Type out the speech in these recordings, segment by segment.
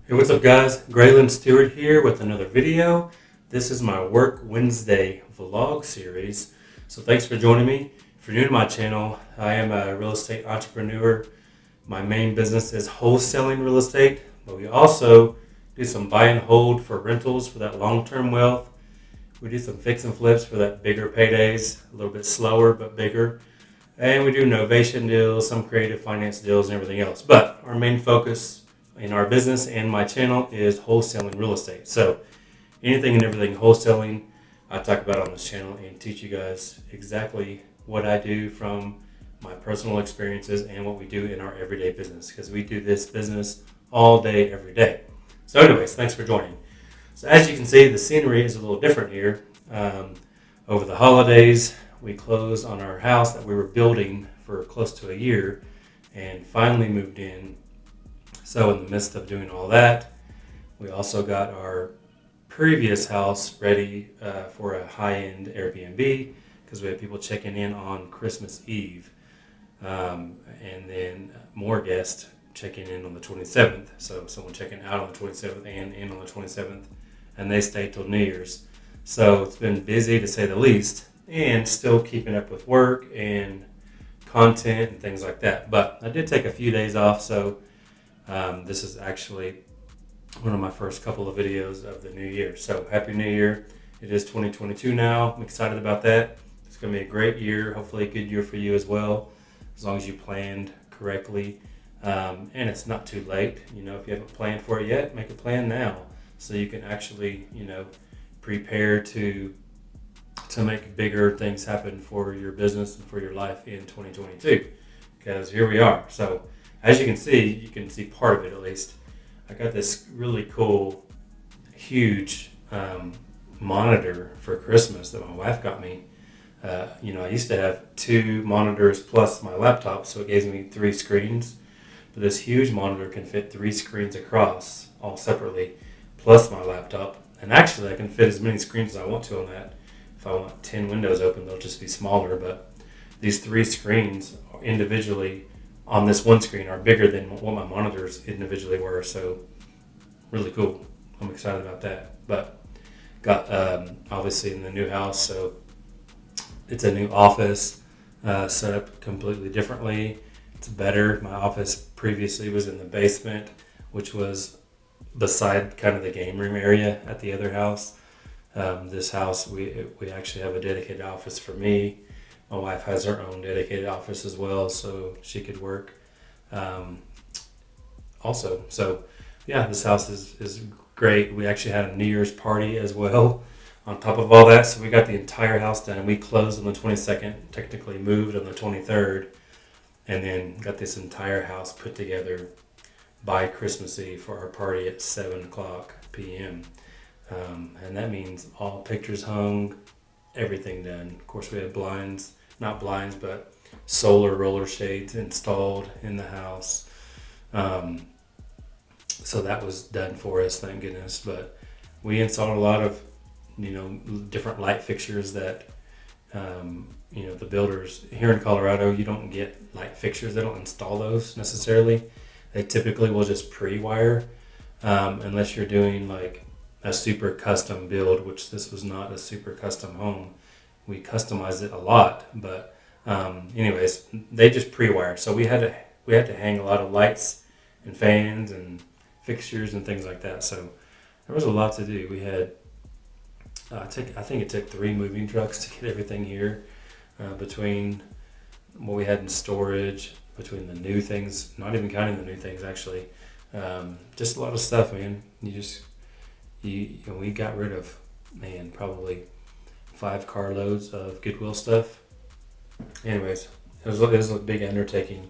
Hey, what's up, guys? Graylan Stewart here with another video. This is my Work Wednesday vlog series. So thanks for joining me. If you're new to my channel, I am a real estate entrepreneur. My main business is wholesaling real estate, but we also do some buy and hold for rentals for that long-term wealth. We do some fix and flips for that bigger paydays, a little bit slower but bigger. And we do novation deals, some creative finance deals, and everything else. But our main focus in our business and my channel is wholesaling real estate. So anything and everything wholesaling, I talk about on this channel and teach you guys exactly what I do from my personal experiences and what we do in our everyday business, because we do this business all day, every day. So anyways, thanks for joining. So as you can see, the scenery is a little different here. Over the holidays, we closed on our house that we were building for close to a year and finally moved in. So in the midst of doing all that, we also got our previous house ready for a high-end Airbnb, because we had people checking in on Christmas Eve, and then more guests checking in on the 27th. So someone checking out on the 27th and in on the 27th, and they stayed till New Year's. So it's been busy to say the least, and still keeping up with work and content and things like that. But I did take a few days off, so this is actually one of my first couple of videos of the new year. So Happy New Year. It is 2022 now. I'm excited about that. It's going to be a great year, hopefully a good year for you as well, as long as you planned correctly. And it's not too late. If you haven't planned for it yet, make a plan now so you can actually, prepare to make bigger things happen for your business and for your life in 2022, because here we are. So as you can see part of it at least. I got this really cool, huge monitor for Christmas that my wife got me. I used to have 2 monitors plus my laptop, so it gave me 3 screens. But this huge monitor can fit 3 screens across, all separately, plus my laptop. And actually, I can fit as many screens as I want to on that. If I want 10 windows open, they'll just be smaller. But these 3 screens individually on this one screen are bigger than what my monitors individually were. So really cool. I'm excited about that. But got obviously in the new house, so it's a new office set up completely differently. It's better. My office previously was in the basement, which was beside kind of the game room area at the other house. This house, we actually have a dedicated office for me. My wife has her own dedicated office as well, so she could work also. So yeah, this house is great. We actually had a New Year's party as well on top of all that. So we got the entire house done. We closed on the 22nd, technically moved on the 23rd, and then got this entire house put together by Christmas Eve for our party at 7 o'clock p.m. And that means all pictures hung, everything done. Of course, we had not blinds, but solar roller shades installed in the house. So that was done for us, thank goodness. But we installed a lot of, different light fixtures that, the builders here in Colorado, you don't get light fixtures. They don't install those necessarily. They typically will just pre-wire, unless you're doing like a super custom build, which this was not a super custom home. We customized it a lot, but anyways, they just pre-wire. So we had to hang a lot of lights and fans and fixtures and things like that. So there was a lot to do. We had I think it took 3 moving trucks to get everything here, between what we had in storage, between the new things, not even counting the new things actually, just a lot of stuff, man. We got rid of, probably 5 carloads of Goodwill stuff. Anyways, it was a big undertaking.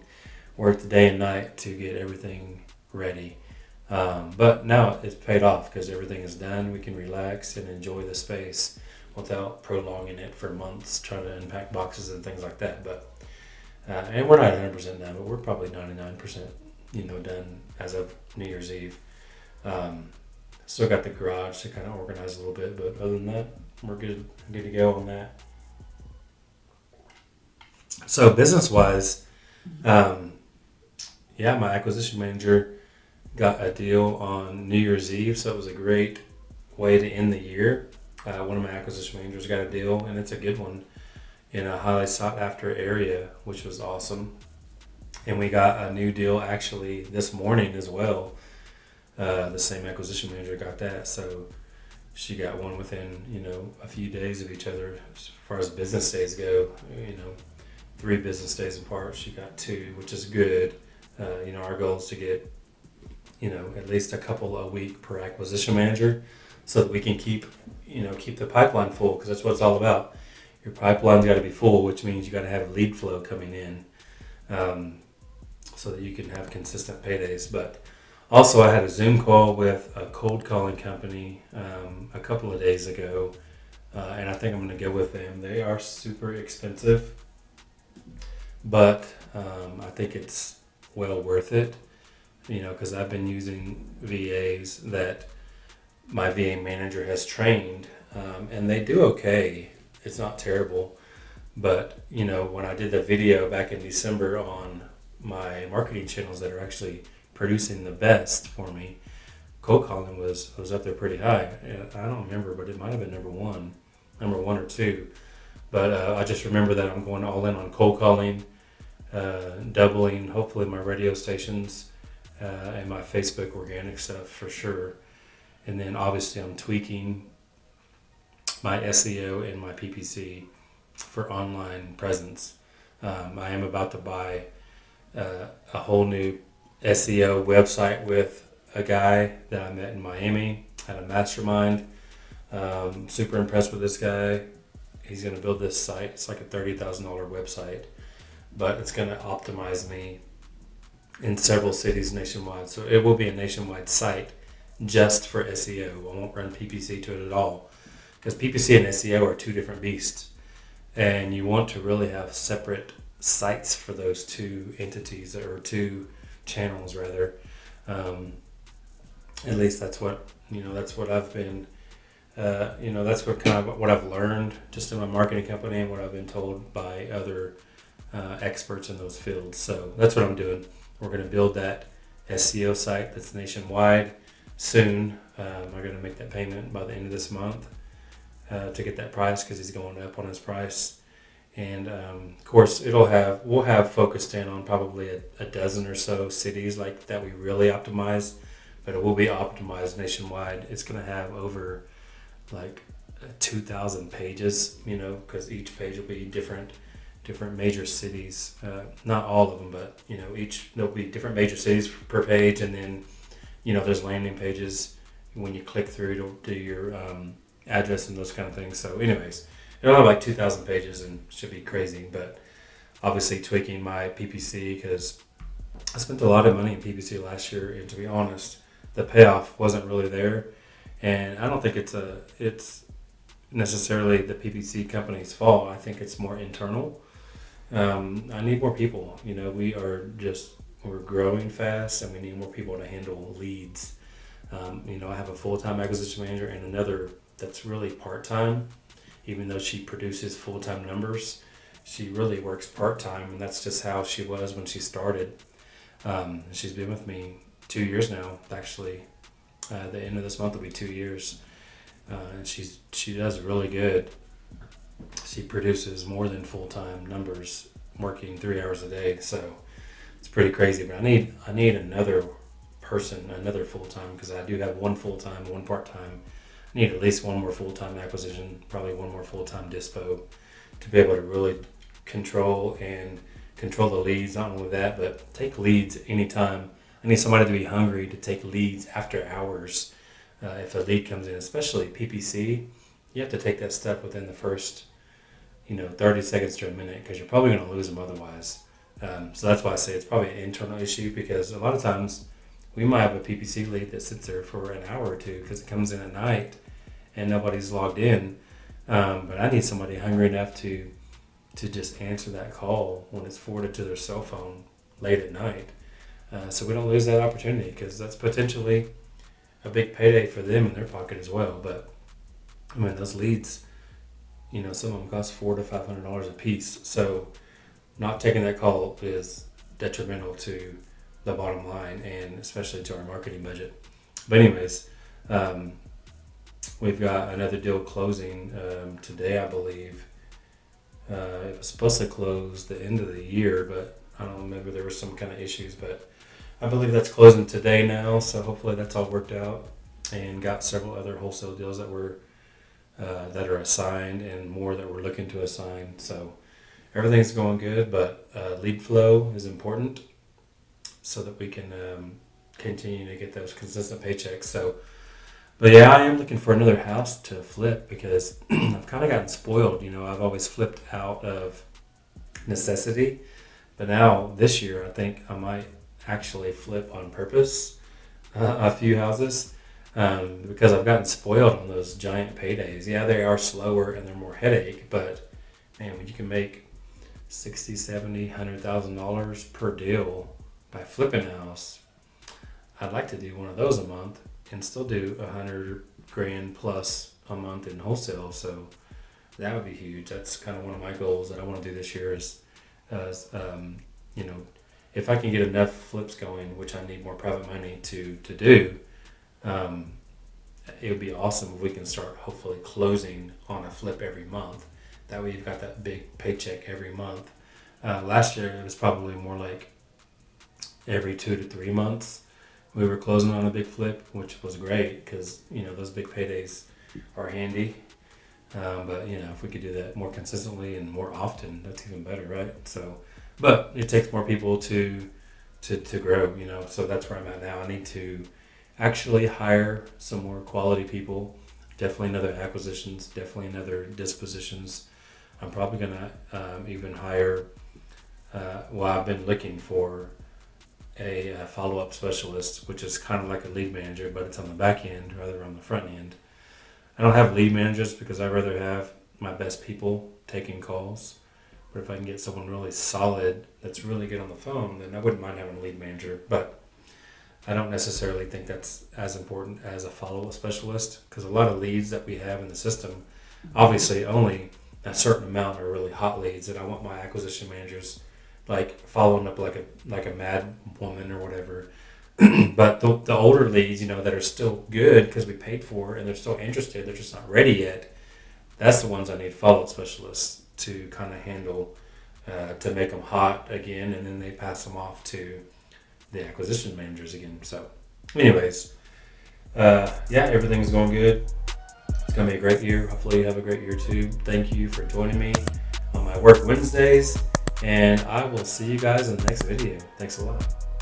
Worked day and night to get everything ready. But now it's paid off because everything is done. We can relax and enjoy the space without prolonging it for months, trying to unpack boxes and things like that. But and we're not 100% done, but we're probably 99%, done as of New Year's Eve. Still got the garage to kind of organize a little bit, but other than that, we're good to go on that. So business-wise, my acquisition manager got a deal on New Year's Eve, so it was a great way to end the year. One of my acquisition managers got a deal, and it's a good one in a highly sought after area, which was awesome. And we got a new deal actually this morning as well. The same acquisition manager got that, so she got one within a few days of each other as far as business days go. 3 business days apart. She got 2, which is good. Our goal is to get at least a couple a week per acquisition manager, so that we can keep the pipeline full, because that's what it's all about. Your pipeline's got to be full, which means you got to have lead flow coming in, so that you can have consistent paydays. But also, I had a Zoom call with a cold calling company a couple of days ago, and I think I'm going to go with them. They are super expensive, but I think it's well worth it, because I've been using VAs that my VA manager has trained, and they do okay. It's not terrible, but when I did the video back in December on my marketing channels that are actually producing the best for me, cold calling was up there pretty high. I don't remember, but it might have been number one or two. But I just remember that I'm going all in on cold calling, doubling hopefully my radio stations and my Facebook organic stuff for sure. And then obviously I'm tweaking my SEO and my PPC for online presence. I am about to buy a whole new SEO website with a guy that I met in Miami at a mastermind. Super impressed with this guy. He's going to build this site. It's like a $30,000 website, but it's going to optimize me in several cities nationwide. So it will be a nationwide site just for SEO. I won't run PPC to it at all, because PPC and SEO are 2 different beasts, and you want to really have separate sites for those 2 entities, or 2 channels rather. At least that's what I've been that's what I've learned just in my marketing company, and what I've been told by other experts in those fields. So that's what I'm doing. We're going to build that SEO site that's nationwide soon. I'm going to make that payment by the end of this month to get that price, because he's going up on his price. And of course, we'll have focused in on probably a dozen or so cities like that we really optimize, but it will be optimized nationwide. It's going to have over like 2,000 pages, because each page will be different major cities. Not all of them, but there'll be different major cities per page, and then there's landing pages when you click through to do your address and those kind of things. So anyways, it'll have like 2,000 pages and should be crazy. But obviously tweaking my PPC, because I spent a lot of money in PPC last year, and to be honest, the payoff wasn't really there. And I don't think it's necessarily the PPC company's fault. I think it's more internal. I need more people. We're growing fast, and we need more people to handle leads. I have a full-time acquisition manager and another that's really part-time. Even though she produces full-time numbers, she really works part-time, and that's just how she was when she started. She's been with me 2 years now. Actually, the end of this month will be 2 years. And she does really good. She produces more than full-time numbers, working 3 hours a day. So it's pretty crazy. But I need another person, another full-time, because I do have one full-time, one part-time. I need at least one more full-time acquisition, probably one more full-time dispo, to be able to really control the leads. Not only that, but take leads anytime. I need somebody to be hungry to take leads after hours. If a lead comes in, especially PPC, you have to take that step within the first 30 seconds to a minute, because you're probably going to lose them otherwise. So that's why I say it's probably an internal issue, because a lot of times we might have a PPC lead that sits there for an hour or two because it comes in at night and nobody's logged in. But I need somebody hungry enough to just answer that call when it's forwarded to their cell phone late at night. So we don't lose that opportunity, because that's potentially a big payday for them in their pocket as well. But I mean, those leads, some of them cost $400 to $500 a piece. So not taking that call is detrimental to the bottom line, and especially to our marketing budget. But anyways, we've got another deal closing today, I believe. It was supposed to close the end of the year, but I don't know, maybe there were some kind of issues, but I believe that's closing today now. So hopefully that's all worked out, and got several other wholesale deals that are assigned, and more that we're looking to assign. So everything's going good, but lead flow is important so that we can continue to get those consistent paychecks. So, but yeah, I am looking for another house to flip because I've kind of gotten spoiled. I've always flipped out of necessity, but now this year I think I might actually flip on purpose a few houses because I've gotten spoiled on those giant paydays. Yeah, they are slower and they're more headache, but man, when you can make $60, $70, $100,000 per deal by flipping a house, I'd like to do one of those a month and still do $100,000 plus a month in wholesale. So that would be huge. That's kind of one of my goals that I want to do this year is if I can get enough flips going, which I need more private money to do, it would be awesome if we can start hopefully closing on a flip every month. That way you've got that big paycheck every month. Last year it was probably more like every 2 to 3 months we were closing on a big flip, which was great because those big paydays are handy. But if we could do that more consistently and more often, that's even better, right? So, but it takes more people to grow, So that's where I'm at now. I need to actually hire some more quality people. Definitely another acquisitions. Definitely another dispositions. I'm probably gonna even hire. I've been looking for a follow-up specialist, which is kind of like a lead manager, but it's on the back end rather than on the front end. I don't have lead managers because I'd rather have my best people taking calls. But if I can get someone really solid that's really good on the phone, then I wouldn't mind having a lead manager. But I don't necessarily think that's as important as a follow-up specialist because a lot of leads that we have in the system, obviously only a certain amount are really hot leads, and I want my acquisition managers like following up like a mad woman or whatever. But the older leads, that are still good because we paid for it and they're still interested, they're just not ready yet. That's the ones I need follow-up specialists to kind of handle, to make them hot again, and then they pass them off to the acquisition managers again. So anyways, everything's going good. It's going to be a great year. Hopefully you have a great year too. Thank you for joining me on my Work Wednesdays, and I will see you guys in the next video. Thanks a lot.